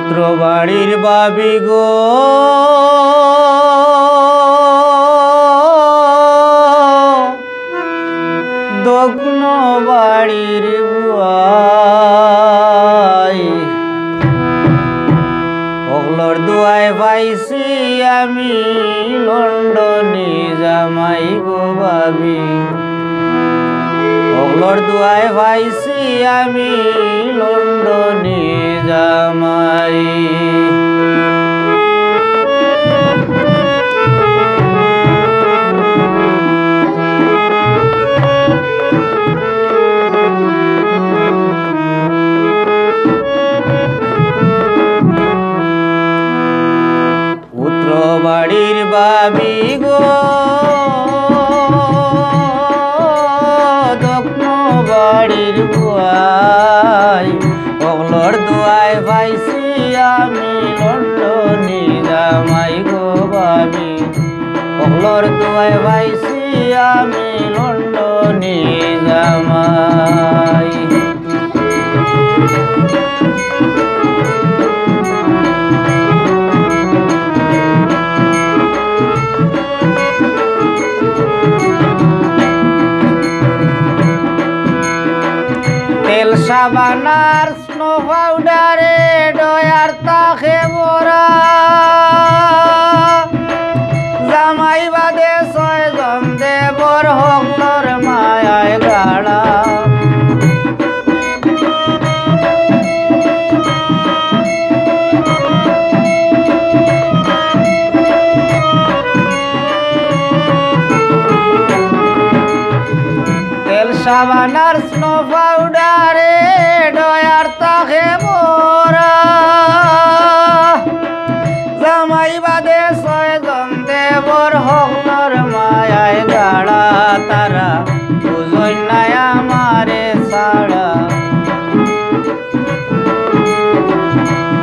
পুত্র বাড়ির বাবি গো দগ্ন বাড়ির বুয়াই ওগলোর দুয়ায় পাইছি আমি লন্ডনে জামাই গো বাবি ওগলোর দুয়ায় পাইছি আমি লন্ডনে জামাই পুত্র বাড়ির বাবি গো দগ্ন বাড়ির বুয়াই ওগলোর দুয়ায় পাইছি আমি লন্ডনে জামাই গো বাবি ওগলোর দুয়ায় পাইছি আমি লন্ডনে জামাই তেল সাবানার স্নো পাউডারে ডয়ার তাকে মোরা জামাই বাদে ছয়জন দেবর হকলর মায়ায় গাড়া তেল সাবানার স্নো পাউডারে ডয়ার তাকে মোরা জামাই বাদে ছয়জন দেবর হকলর মায়ায় গাড়া তারা বুঝই নাই আমারে ছাড়া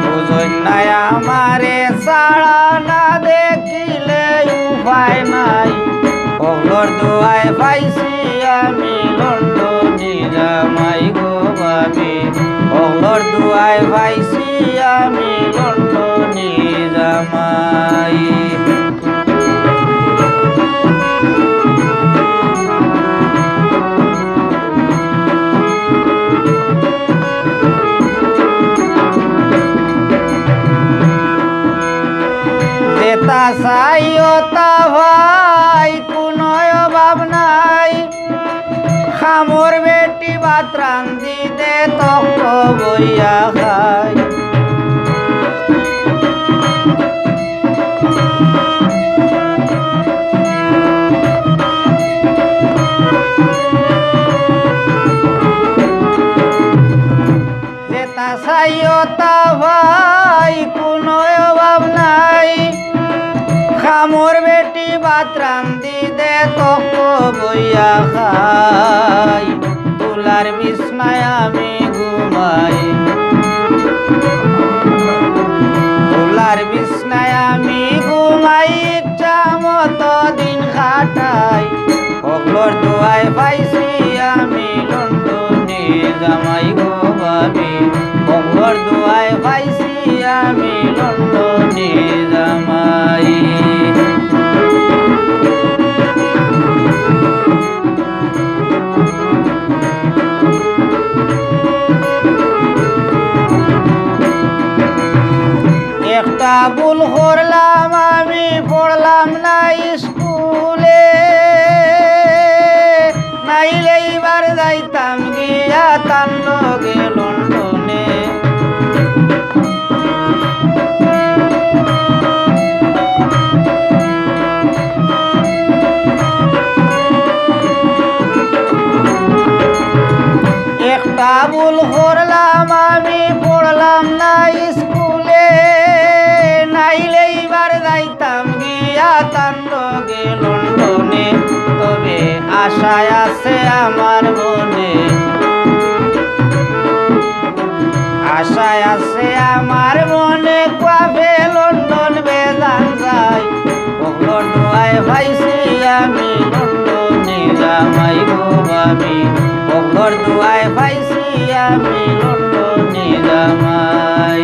বুঝই নাই আমারে ছাড়া না দেখিলে উপায় নাই ওগলোর দুয়ায় পাইছি আমি লন্ডনে জামাই গো বাবি ওগলোর দুয়ায় পাইছি আমি লন্ডনে জামাই যেতা চাইও তা ভাই কোনো অভাব নাই খামর বেটি ভাত রান্ধি দে তক বইয়া খাই যেতা চাইও তা ভাই কোনো অভাব নাই খামর বেটি ভাত রান্ধি দে তক বইয়া খাই তুলার বিছনায় আমি ঘুমাই তুলার বিছনায় আমি ঘুমাই ইচ্ছা মতো দিন কাটাই ওগলোর দুয়ায় পাইছি আমি লন্ডনে জামাই গো বাবি ওগলোর দুয়ায় পাইছি আমি লন্ডনে জামাই একটা ভুল করলাম আমি পড়লাম না স্কুলে নাইলে এবার যাইতাম গিয়া তার লগে লন্ডনে একটা ভুল করলাম আমি পড়লাম না স্কুলে নাইলে এবার যাইতাম গিয়া তার লগে লন্ডনে তবে আশায় আছে আমার মনে আশায় আছে আমার মনে কাবে লন্ডন বেজান যাই ওগলোর দুয়ায় পাইছি আমি লন্ডনে জামাই গো বাবি ওগলোর দুয়ায় পাইছি আমি লন্ডনে জামাই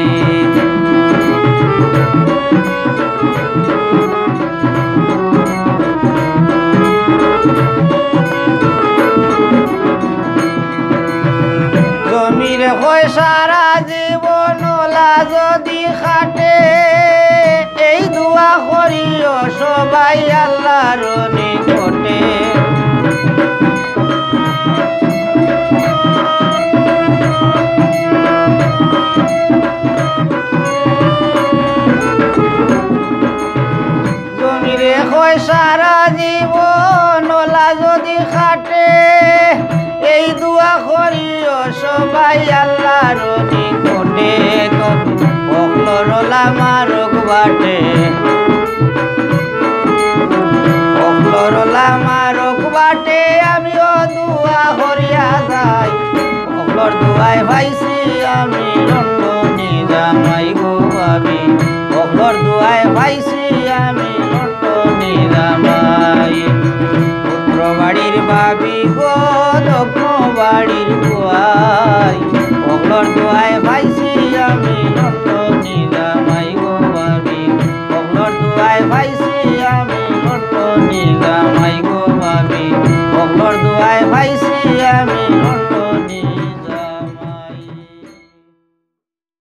নোলা যদি খাটে এই দোয়া করিও সবাই আল্লাহর নিকটে জমিরে হয় সারা জীবন নোলা যদি খাটে এই দোয়া করিও সবাই আল্লাহর নিকটে অকলরলা মারক বাটে অকলরলা মারক বাটে আমিও দোয়া করিয়া যাই অকলর দোয়ায় পাইছি আমি লন্ডনে জামাই গো ভাবি অকলর দোয়ায় পাইছি আমি লন্ডনে জামাই পুত্র বাড়ির ভাবি গো দক্ষিণ বাড়ির দোয়াই অকলর দোয়ায় পাইছি